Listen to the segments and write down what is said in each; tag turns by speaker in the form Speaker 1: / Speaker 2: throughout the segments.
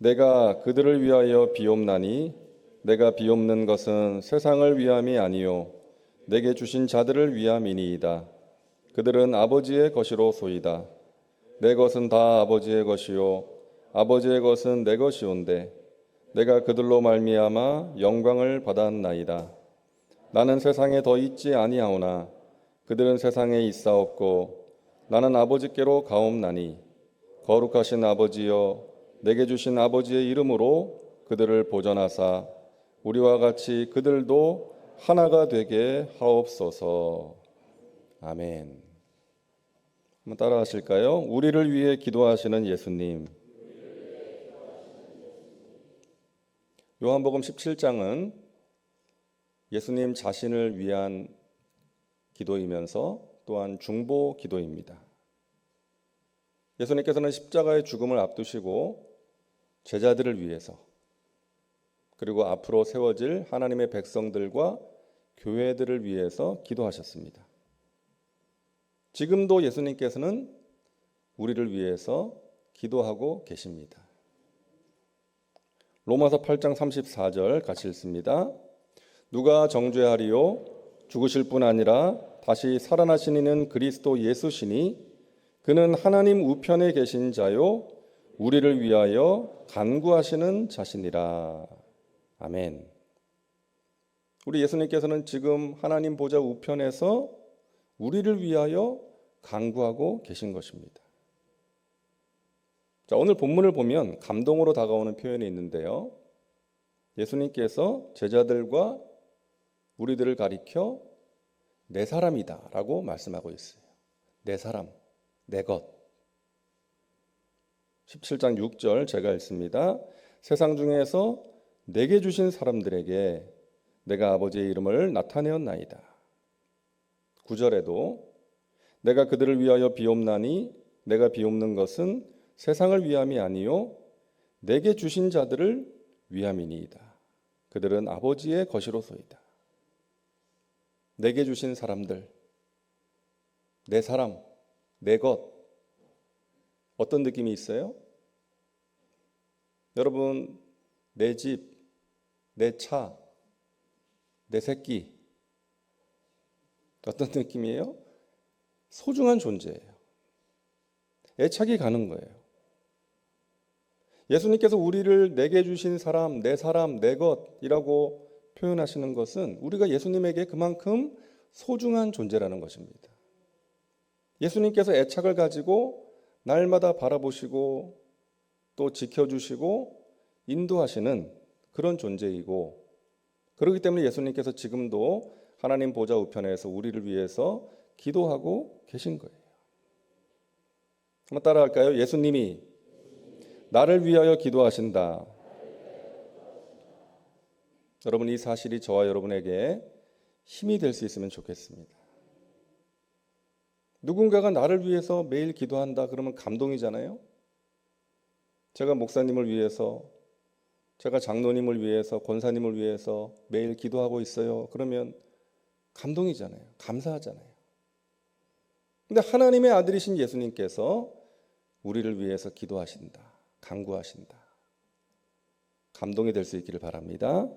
Speaker 1: 내가 그들을 위하여 비옵나니 내가 비옵는 것은 세상을 위함이 아니요 내게 주신 자들을 위함이니이다. 그들은 아버지의 것이로 소이다. 내 것은 다 아버지의 것이요 아버지의 것은 내 것이온데 내가 그들로 말미암아 영광을 받았나이다. 나는 세상에 더 있지 아니하오나 그들은 세상에 있사옵고 나는 아버지께로 가옵나니 거룩하신 아버지여 내게 주신 아버지의 이름으로 그들을 보전하사 우리와 같이 그들도 하나가 되게 하옵소서. 아멘. 한번 따라 하실까요? 우리를 위해 기도하시는 예수님. 요한복음 17장은 예수님 자신을 위한 기도이면서 또한 중보 기도입니다. 예수님께서는 십자가의 죽음을 앞두시고 제자들을 위해서 그리고 앞으로 세워질 하나님의 백성들과 교회들을 위해서 기도하셨습니다. 지금도 예수님께서는 우리를 위해서 기도하고 계십니다. 로마서 8장 34절 같이 읽습니다. 누가 정죄하리요? 죽으실 뿐 아니라 다시 살아나신 이는 그리스도 예수시니 그는 하나님 우편에 계신 자요 우리를 위하여 간구하시는 자시니라. 아멘. 우리 예수님께서는 지금 하나님 보좌 우편에서 우리를 위하여 간구하고 계신 것입니다. 자, 오늘 본문을 보면 감동으로 다가오는 표현이 있는데요. 예수님께서 제자들과 우리들을 가리켜 내 사람이다 라고 말씀하고 있어요. 내 사람, 내 것. 17장 6절 제가 읽습니다. 세상 중에서 내게 주신 사람들에게 내가 아버지의 이름을 나타내었나이다. 9절에도 내가 그들을 위하여 비옵나니 내가 비옵는 것은 세상을 위함이 아니요 내게 주신 자들을 위함이니이다. 그들은 아버지의 것이로소이다. 내게 주신 사람들, 내 사람, 내 것. 어떤 느낌이 있어요? 여러분, 내 집, 내 차, 내 새끼. 어떤 느낌이에요? 소중한 존재예요. 애착이 가는 거예요. 예수님께서 우리를 내게 주신 사람, 내 것이라고 표현하시는 것은 우리가 예수님에게 그만큼 소중한 존재라는 것입니다. 예수님께서 애착을 가지고 날마다 바라보시고 또 지켜주시고 인도하시는 그런 존재이고, 그렇기 때문에 예수님께서 지금도 하나님 보좌 우편에서 우리를 위해서 기도하고 계신 거예요. 한번 따라할까요? 예수님이 나를 위하여 기도하신다. 여러분, 이 사실이 저와 여러분에게 힘이 될 수 있으면 좋겠습니다. 누군가가 나를 위해서 매일 기도한다 그러면 감동이잖아요. 제가 목사님을 위해서, 제가 장로님을 위해서, 권사님을 위해서 매일 기도하고 있어요. 그러면 감동이잖아요. 감사하잖아요. 근데 하나님의 아들이신 예수님께서 우리를 위해서 기도하신다. 간구하신다. 감동이 될 수 있기를 바랍니다.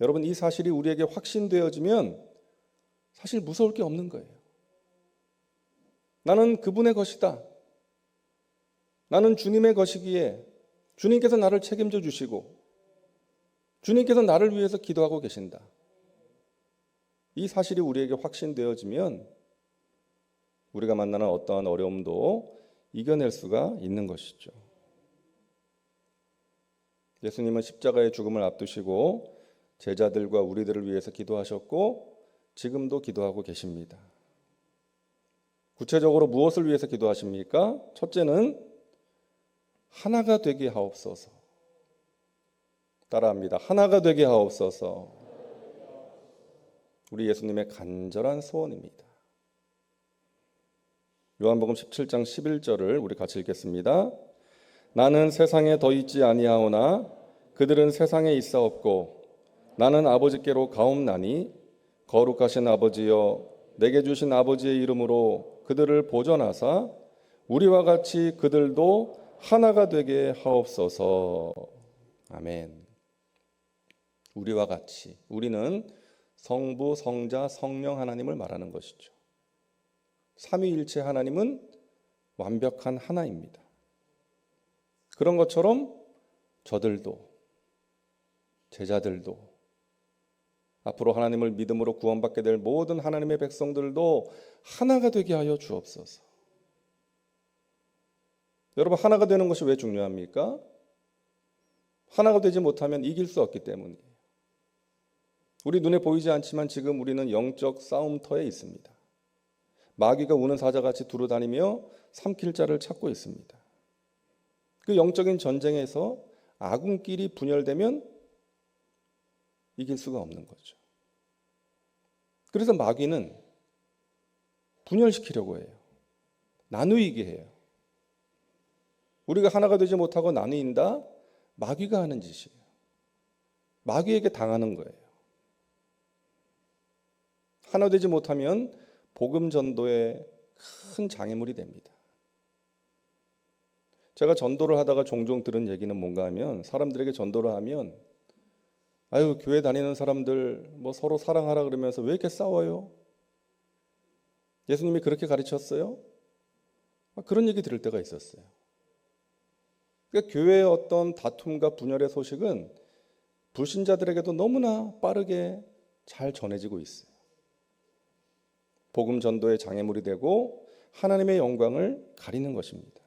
Speaker 1: 여러분, 이 사실이 우리에게 확신되어지면 사실 무서울 게 없는 거예요. 나는 그분의 것이다. 나는 주님의 것이기에 주님께서 나를 책임져 주시고 주님께서 나를 위해서 기도하고 계신다. 이 사실이 우리에게 확신되어지면 우리가 만나는 어떠한 어려움도 이겨낼 수가 있는 것이죠. 예수님은 십자가의 죽음을 앞두시고 제자들과 우리들을 위해서 기도하셨고 지금도 기도하고 계십니다. 구체적으로 무엇을 위해서 기도하십니까? 첫째는 하나가 되게 하옵소서. 따라합니다. 하나가 되게 하옵소서. 우리 예수님의 간절한 소원입니다. 요한복음 17장 11절을 우리 같이 읽겠습니다. 나는 세상에 더 있지 아니하오나 그들은 세상에 있사옵고 나는 아버지께로 가옵나니 거룩하신 아버지여 내게 주신 아버지의 이름으로 그들을 보전하사 우리와 같이 그들도 하나가 되게 하옵소서. 아멘. 우리와 같이, 우리는 성부, 성자, 성령 하나님을 말하는 것이죠. 삼위일체 하나님은 완벽한 하나입니다. 그런 것처럼 저들도, 제자들도, 앞으로 하나님을 믿음으로 구원받게 될 모든 하나님의 백성들도 하나가 되게 하여 주옵소서. 여러분, 하나가 되는 것이 왜 중요합니까? 하나가 되지 못하면 이길 수 없기 때문이에요. 우리 눈에 보이지 않지만 지금 우리는 영적 싸움터에 있습니다. 마귀가 우는 사자같이 두루다니며 삼킬 자를 찾고 있습니다. 그 영적인 전쟁에서 아군끼리 분열되면 이길 수가 없는 거죠. 그래서 마귀는 분열시키려고 해요. 나누이게 해요. 우리가 하나가 되지 못하고 나누인다? 마귀가 하는 짓이에요. 마귀에게 당하는 거예요. 하나 되지 못하면 복음 전도에 큰 장애물이 됩니다. 제가 전도를 하다가 종종 들은 얘기는 뭔가 하면, 사람들에게 전도를 하면 아유, 교회 다니는 사람들 뭐 서로 사랑하라 그러면서 왜 이렇게 싸워요? 예수님이 그렇게 가르쳤어요? 그런 얘기 들을 때가 있었어요. 그러니까 교회의 어떤 다툼과 분열의 소식은 불신자들에게도 너무나 빠르게 잘 전해지고 있어요. 복음 전도의 장애물이 되고 하나님의 영광을 가리는 것입니다.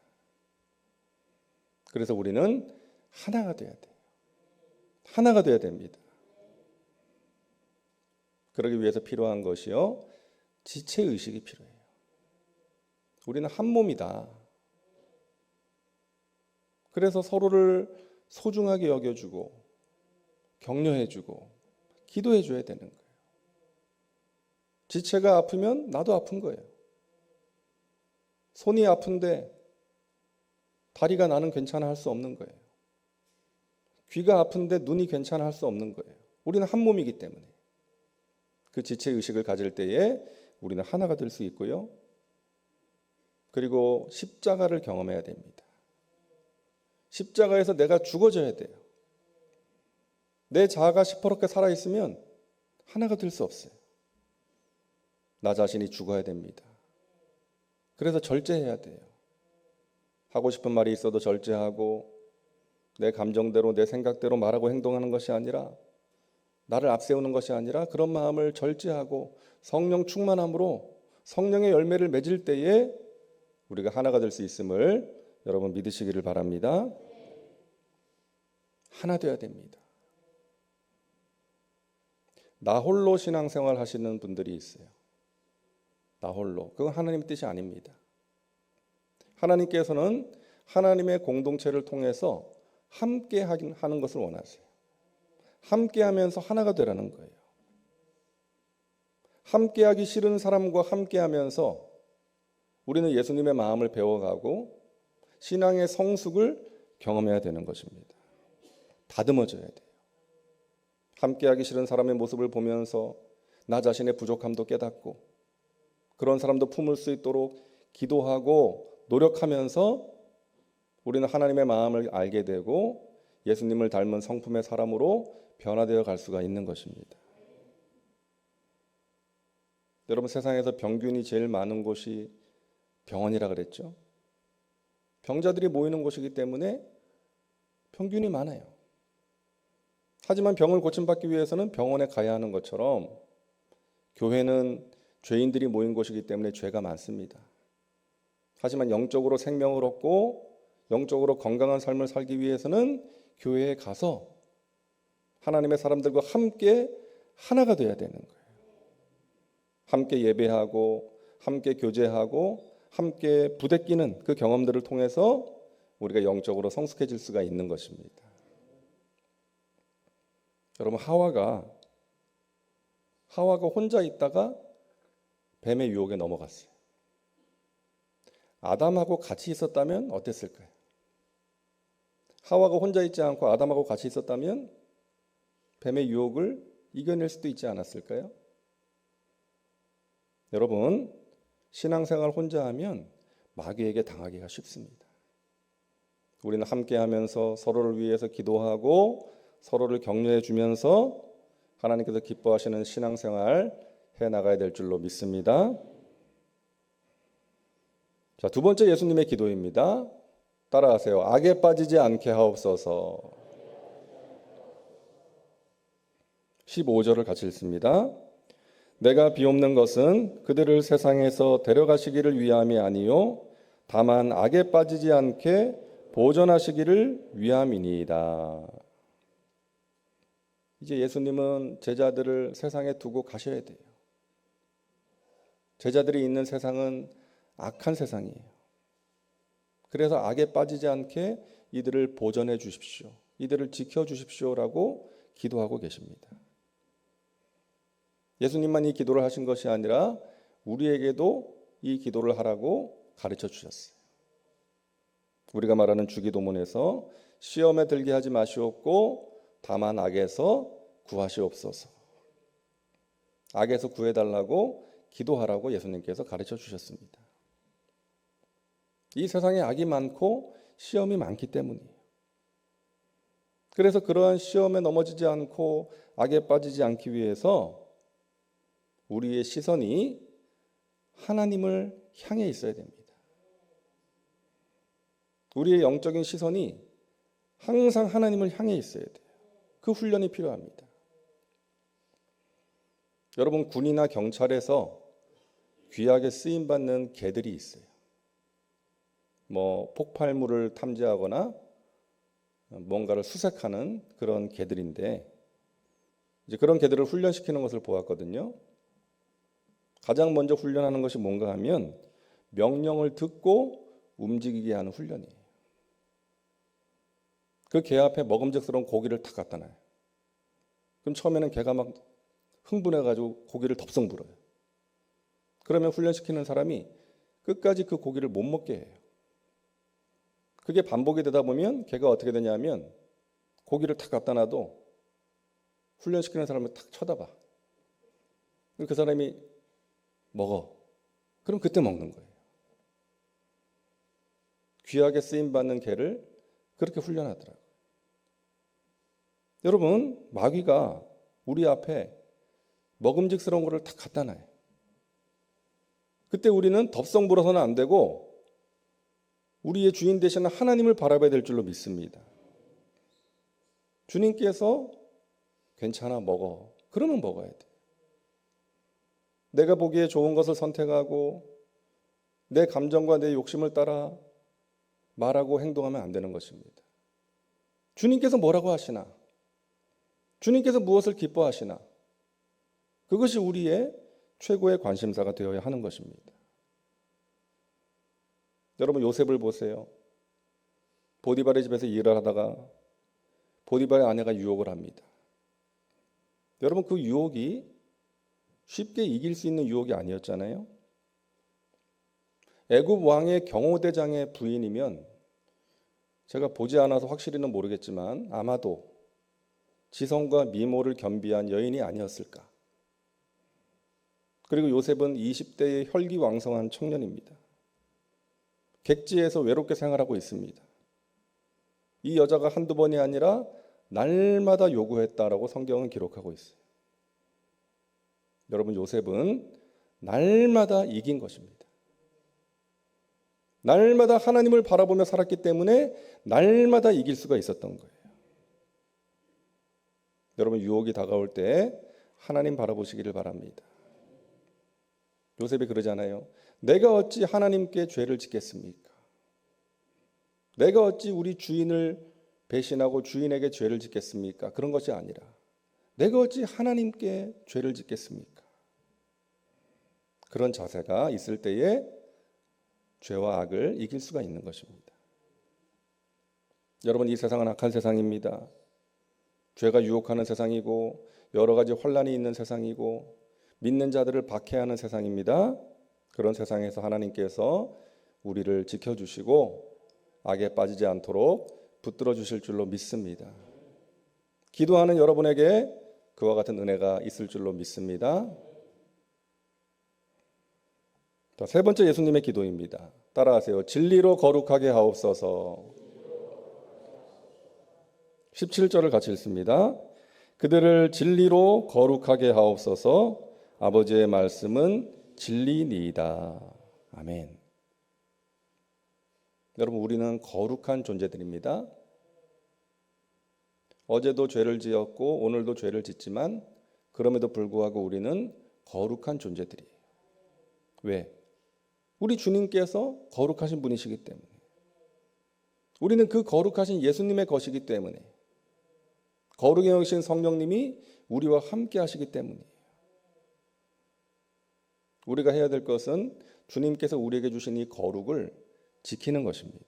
Speaker 1: 그래서 우리는 하나가 돼야 돼요. 하나가 돼야 됩니다. 그러기 위해서 필요한 것이요, 지체의식이 필요해요. 우리는 한 몸이다. 그래서 서로를 소중하게 여겨주고 격려해주고 기도해줘야 되는 거예요. 지체가 아프면 나도 아픈 거예요. 손이 아픈데 다리가 나는 괜찮아 할 수 없는 거예요. 귀가 아픈데 눈이 괜찮아 할 수 없는 거예요. 우리는 한 몸이기 때문에. 그 지체의식을 가질 때에 우리는 하나가 될 수 있고요. 그리고 십자가를 경험해야 됩니다. 십자가에서 내가 죽어져야 돼요. 내 자아가 시퍼렇게 살아있으면 하나가 될 수 없어요. 나 자신이 죽어야 됩니다. 그래서 절제해야 돼요. 하고 싶은 말이 있어도 절제하고 내 감정대로 내 생각대로 말하고 행동하는 것이 아니라, 나를 앞세우는 것이 아니라 그런 마음을 절제하고 성령 충만함으로 성령의 열매를 맺을 때에 우리가 하나가 될 수 있음을 여러분 믿으시기를 바랍니다. 하나 되어야 됩니다. 나 홀로 신앙생활 하시는 분들이 있어요. 나 홀로. 그건 하나님 뜻이 아닙니다. 하나님께서는 하나님의 공동체를 통해서 함께 하는 것을 원하세요. 함께 하면서 하나가 되라는 거예요. 함께 하기 싫은 사람과 함께 하면서 우리는 예수님의 마음을 배워가고 신앙의 성숙을 경험해야 되는 것입니다. 다듬어져야 돼요. 함께 하기 싫은 사람의 모습을 보면서 나 자신의 부족함도 깨닫고 그런 사람도 품을 수 있도록 기도하고 노력하면서 우리는 하나님의 마음을 알게 되고 예수님을 닮은 성품의 사람으로 변화되어 갈 수가 있는 것입니다. 여러분, 세상에서 병균이 제일 많은 곳이 병원이라 그랬죠. 병자들이 모이는 곳이기 때문에 병균이 많아요. 하지만 병을 고침받기 위해서는 병원에 가야 하는 것처럼 교회는 죄인들이 모인 곳이기 때문에 죄가 많습니다. 하지만 영적으로 생명을 얻고 영적으로 건강한 삶을 살기 위해서는 교회에 가서 하나님의 사람들과 함께 하나가 되어야 되는 거예요. 함께 예배하고 함께 교제하고 함께 부대끼는 그 경험들을 통해서 우리가 영적으로 성숙해질 수가 있는 것입니다. 여러분, 하와가 혼자 있다가 뱀의 유혹에 넘어갔어요. 아담하고 같이 있었다면 어땠을까요? 하와가 혼자 있지 않고 아담하고 같이 있었다면 뱀의 유혹을 이겨낼 수도 있지 않았을까요? 여러분, 신앙생활 혼자 하면 마귀에게 당하기가 쉽습니다. 우리는 함께하면서 서로를 위해서 기도하고 서로를 격려해 주면서 하나님께서 기뻐하시는 신앙생활 해 나가야 될 줄로 믿습니다. 자, 두 번째 예수님의 기도입니다. 따라하세요. 악에 빠지지 않게 하옵소서. 15절을 같이 읽습니다. 내가 비옵는 것은 그들을 세상에서 데려가시기를 위함이 아니요 다만 악에 빠지지 않게 보존하시기를 위함이니이다. 이제 예수님은 제자들을 세상에 두고 가셔야 돼요. 제자들이 있는 세상은 악한 세상이에요. 그래서 악에 빠지지 않게 이들을 보존해 주십시오. 이들을 지켜 주십시오라고 기도하고 계십니다. 예수님만 이 기도를 하신 것이 아니라 우리에게도 이 기도를 하라고 가르쳐 주셨어요. 우리가 말하는 주기도문에서 시험에 들게 하지 마시옵고 다만 악에서 구하시옵소서. 악에서 구해달라고 기도하라고 예수님께서 가르쳐 주셨습니다. 이 세상에 악이 많고 시험이 많기 때문이에요. 그래서 그러한 시험에 넘어지지 않고 악에 빠지지 않기 위해서 우리의 시선이 하나님을 향해 있어야 됩니다. 우리의 영적인 시선이 항상 하나님을 향해 있어야 돼요. 그 훈련이 필요합니다. 여러분, 군이나 경찰에서 귀하게 쓰임받는 개들이 있어요. 폭발물을 탐지하거나 뭔가를 수색하는 그런 개들인데 이제 그런 개들을 훈련시키는 것을 보았거든요. 가장 먼저 훈련하는 것이 뭔가 하면 명령을 듣고 움직이게 하는 훈련이에요. 그 개 앞에 먹음직스러운 고기를 탁 갖다 놔요. 그럼 처음에는 개가 막 흥분해가지고 고기를 덥석 물어요. 그러면 훈련시키는 사람이 끝까지 그 고기를 못 먹게 해요. 그게 반복이 되다 보면 개가 어떻게 되냐면 고기를 탁 갖다 놔도 훈련시키는 사람을 탁 쳐다봐. 그 사람이 먹어. 그럼 그때 먹는 거예요. 귀하게 쓰임받는 개를 그렇게 훈련하더라고요. 여러분, 마귀가 우리 앞에 먹음직스러운 것을 탁 갖다 놔요. 그때 우리는 덥석 물어서는 안 되고 우리의 주인 되시는 하나님을 바라봐야 될 줄로 믿습니다. 주님께서 괜찮아 먹어. 그러면 먹어야 돼. 내가 보기에 좋은 것을 선택하고 내 감정과 내 욕심을 따라 말하고 행동하면 안 되는 것입니다. 주님께서 뭐라고 하시나? 주님께서 무엇을 기뻐하시나? 그것이 우리의 최고의 관심사가 되어야 하는 것입니다. 여러분, 요셉을 보세요. 보디발의 집에서 일을 하다가 보디발의 아내가 유혹을 합니다. 여러분, 그 유혹이 쉽게 이길 수 있는 유혹이 아니었잖아요. 애굽 왕의 경호대장의 부인이면 제가 보지 않아서 확실히는 모르겠지만 아마도 지성과 미모를 겸비한 여인이 아니었을까. 그리고 요셉은 20대의 혈기왕성한 청년입니다. 객지에서 외롭게 생활하고 있습니다. 이 여자가 한두 번이 아니라 날마다 요구했다라고 성경은 기록하고 있어요. 여러분, 요셉은 날마다 이긴 것입니다. 날마다 하나님을 바라보며 살았기 때문에 날마다 이길 수가 있었던 거예요. 여러분, 유혹이 다가올 때 하나님 바라보시기를 바랍니다. 요셉이 그러잖아요. 내가 어찌 하나님께 죄를 짓겠습니까? 내가 어찌 우리 주인을 배신하고 주인에게 죄를 짓겠습니까? 그런 것이 아니라 내가 어찌 하나님께 죄를 짓겠습니까? 그런 자세가 있을 때에 죄와 악을 이길 수가 있는 것입니다. 여러분, 이 세상은 악한 세상입니다. 죄가 유혹하는 세상이고 여러 가지 환란이 있는 세상이고 믿는 자들을 박해하는 세상입니다. 그런 세상에서 하나님께서 우리를 지켜주시고 악에 빠지지 않도록 붙들어 주실 줄로 믿습니다. 기도하는 여러분에게 그와 같은 은혜가 있을 줄로 믿습니다. 자, 세 번째 예수님의 기도입니다. 따라하세요. 진리로 거룩하게 하옵소서. 17절을 같이 읽습니다. 그들을 진리로 거룩하게 하옵소서. 아버지의 말씀은 진리니이다. 아멘. 여러분, 우리는 거룩한 존재들입니다. 어제도 죄를 지었고 오늘도 죄를 짓지만 그럼에도 불구하고 우리는 거룩한 존재들이에요. 왜? 우리 주님께서 거룩하신 분이시기 때문에. 우리는 그 거룩하신 예수님의 것이기 때문에. 거룩에 여기신 성령님이 우리와 함께 하시기 때문이에요. 우리가 해야 될 것은 주님께서 우리에게 주신 이 거룩을 지키는 것입니다.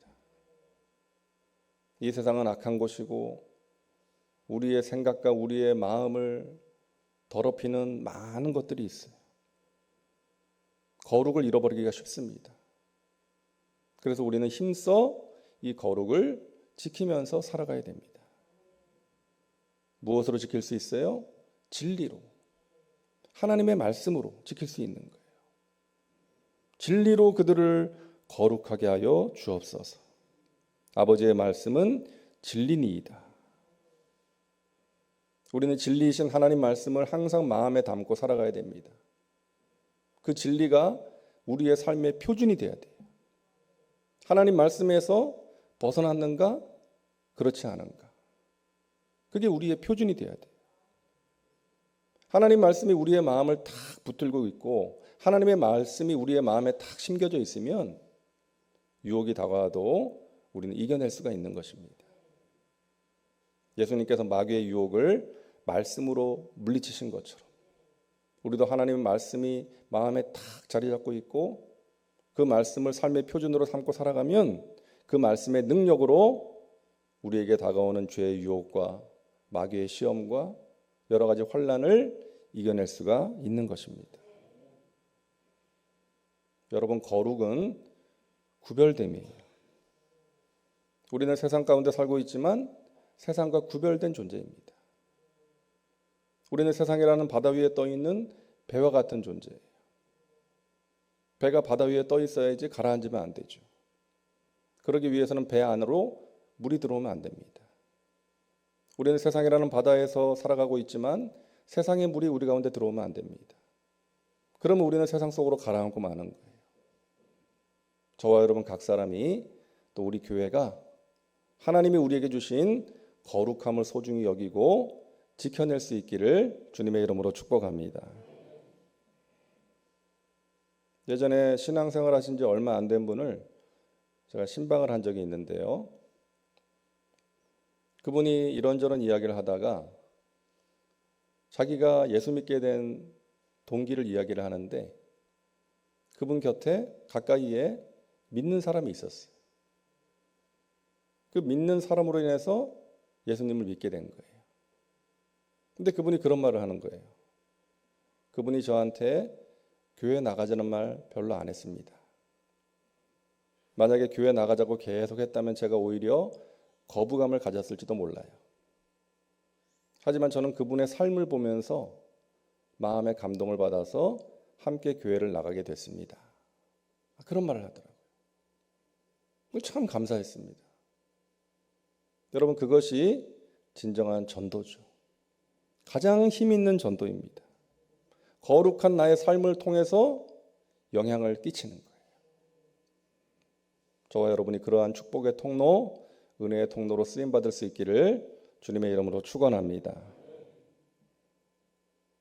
Speaker 1: 이 세상은 악한 곳이고 우리의 생각과 우리의 마음을 더럽히는 많은 것들이 있어요. 거룩을 잃어버리기가 쉽습니다. 그래서 우리는 힘써 이 거룩을 지키면서 살아가야 됩니다. 무엇으로 지킬 수 있어요? 진리로. 하나님의 말씀으로 지킬 수 있는 거예요. 진리로 그들을 거룩하게 하여 주옵소서. 아버지의 말씀은 진리니이다. 우리는 진리이신 하나님 말씀을 항상 마음에 담고 살아가야 됩니다. 그 진리가 우리의 삶의 표준이 돼야 돼요. 하나님 말씀에서 벗어났는가? 그렇지 않은가? 그게 우리의 표준이 돼야 돼요. 하나님 말씀이 우리의 마음을 탁 붙들고 있고 하나님의 말씀이 우리의 마음에 탁 심겨져 있으면 유혹이 다가와도 우리는 이겨낼 수가 있는 것입니다. 예수님께서 마귀의 유혹을 말씀으로 물리치신 것처럼 우리도 하나님의 말씀이 마음에 탁 자리 잡고 있고 그 말씀을 삶의 표준으로 삼고 살아가면 그 말씀의 능력으로 우리에게 다가오는 죄의 유혹과 마귀의 시험과 여러 가지 환난을 이겨낼 수가 있는 것입니다. 여러분, 거룩은 구별됨이에요. 우리는 세상 가운데 살고 있지만 세상과 구별된 존재입니다. 우리는 세상이라는 바다 위에 떠 있는 배와 같은 존재예요. 배가 바다 위에 떠 있어야지 가라앉으면 안 되죠. 그러기 위해서는 배 안으로 물이 들어오면 안 됩니다. 우리는 세상이라는 바다에서 살아가고 있지만 세상의 물이 우리 가운데 들어오면 안 됩니다. 그러면 우리는 세상 속으로 가라앉고 마는 거예요. 저와 여러분 각 사람이 또 우리 교회가 하나님이 우리에게 주신 거룩함을 소중히 여기고 지켜낼 수 있기를 주님의 이름으로 축복합니다. 예전에 신앙생활 하신 지 얼마 안 된 분을 제가 신방을 한 적이 있는데요. 그분이 이런저런 이야기를 하다가 자기가 예수 믿게 된 동기를 이야기를 하는데 그분 곁에 가까이에 믿는 사람이 있었어요. 그 믿는 사람으로 인해서 예수님을 믿게 된 거예요. 근데 그분이 그런 말을 하는 거예요. 그분이 저한테 교회 나가자는 말 별로 안 했습니다. 만약에 교회 나가자고 계속 했다면 제가 오히려 거부감을 가졌을지도 몰라요. 하지만 저는 그분의 삶을 보면서 마음의 감동을 받아서 함께 교회를 나가게 됐습니다. 그런 말을 하더라고요. 참 감사했습니다. 여러분, 그것이 진정한 전도죠. 가장 힘 있는 전도입니다. 거룩한 나의 삶을 통해서 영향을 끼치는 거예요. 저와 여러분이 그러한 축복의 통로, 은혜의 통로로 쓰임받을 수 있기를 주님의 이름으로 축원합니다.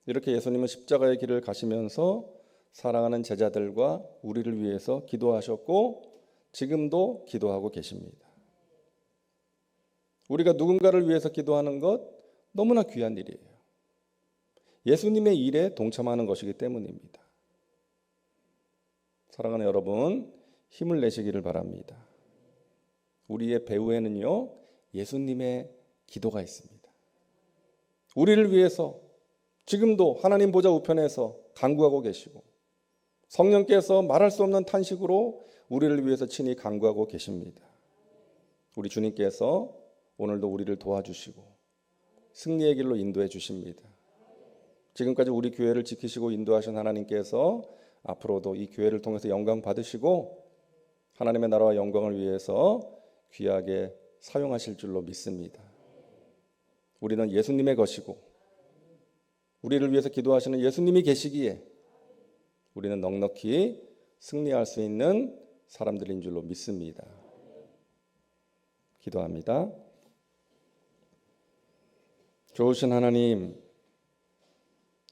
Speaker 1: 이렇게 예수님은 십자가의 길을 가시면서 사랑하는 제자들과 우리를 위해서 기도하셨고 지금도 기도하고 계십니다. 우리가 누군가를 위해서 기도하는 것 너무나 귀한 일이에요. 예수님의 일에 동참하는 것이기 때문입니다. 사랑하는 여러분, 힘을 내시기를 바랍니다. 우리의 배후에는요, 예수님의 기도가 있습니다. 우리를 위해서 지금도 하나님 보좌 우편에서 간구하고 계시고 성령께서 말할 수 없는 탄식으로 우리를 위해서 친히 간구하고 계십니다. 우리 주님께서 오늘도 우리를 도와주시고 승리의 길로 인도해 주십니다. 지금까지 우리 교회를 지키시고 인도하신 하나님께서 앞으로도 이 교회를 통해서 영광 받으시고 하나님의 나라와 영광을 위해서 귀하게 사용하실 줄로 믿습니다. 우리는 예수님의 것이고 우리를 위해서 기도하시는 예수님이 계시기에 우리는 넉넉히 승리할 수 있는 사람들인 줄로 믿습니다. 기도합니다. 좋으신 하나님,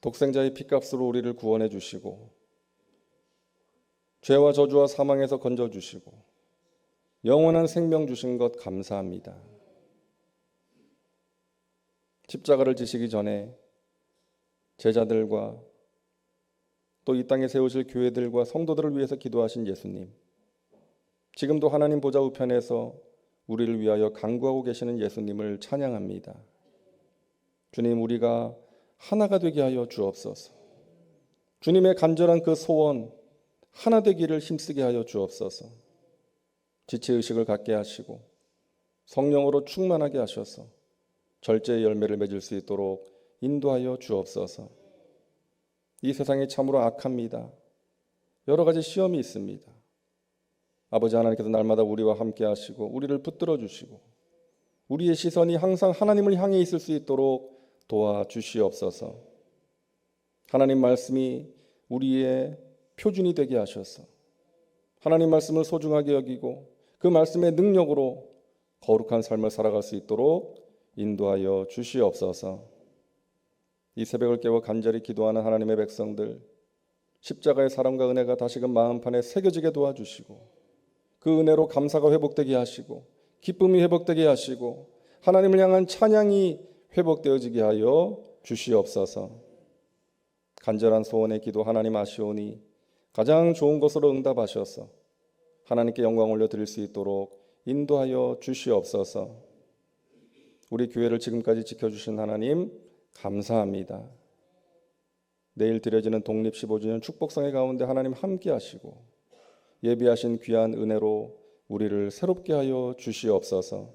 Speaker 1: 독생자의 피값으로 우리를 구원해 주시고 죄와 저주와 사망에서 건져 주시고 영원한 생명 주신 것 감사합니다. 십자가를 지시기 전에 제자들과 또 이 땅에 세우실 교회들과 성도들을 위해서 기도하신 예수님, 지금도 하나님 보좌 우편에서 우리를 위하여 간구하고 계시는 예수님을 찬양합니다. 주님, 우리가 하나가 되게 하여 주옵소서. 주님의 간절한 그 소원 하나 되기를 힘쓰게 하여 주옵소서. 지체의식을 갖게 하시고 성령으로 충만하게 하셔서 절제의 열매를 맺을 수 있도록 인도하여 주옵소서. 이 세상이 참으로 악합니다. 여러 가지 시험이 있습니다. 아버지 하나님께서 날마다 우리와 함께 하시고 우리를 붙들어 주시고 우리의 시선이 항상 하나님을 향해 있을 수 있도록 도와주시옵소서. 하나님 말씀이 우리의 표준이 되게 하셔서 하나님 말씀을 소중하게 여기고 그 말씀의 능력으로 거룩한 삶을 살아갈 수 있도록 인도하여 주시옵소서. 이 새벽을 깨워 간절히 기도하는 하나님의 백성들, 십자가의 사랑과 은혜가 다시금 마음판에 새겨지게 도와주시고 그 은혜로 감사가 회복되게 하시고 기쁨이 회복되게 하시고 하나님을 향한 찬양이 회복되어지게 하여 주시옵소서. 간절한 소원의 기도 하나님 아시오니 가장 좋은 것으로 응답하셔서 하나님께 영광 올려드릴 수 있도록 인도하여 주시옵소서. 우리 교회를 지금까지 지켜주신 하나님 감사합니다. 내일 드려지는 독립 15주년 축복성회 가운데 하나님 함께 하시고 예비하신 귀한 은혜로 우리를 새롭게 하여 주시옵소서.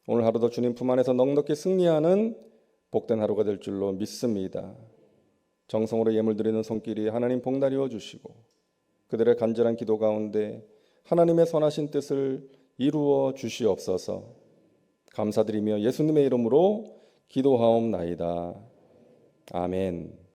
Speaker 1: 오늘 하루도 주님 품 안에서 넉넉히 승리하는 복된 하루가 될 줄로 믿습니다. 정성으로 예물 드리는 손길이 하나님 복날이어 주시고 그들의 간절한 기도 가운데 하나님의 선하신 뜻을 이루어 주시옵소서. 감사드리며 예수님의 이름으로 기도하옵나이다. 아멘.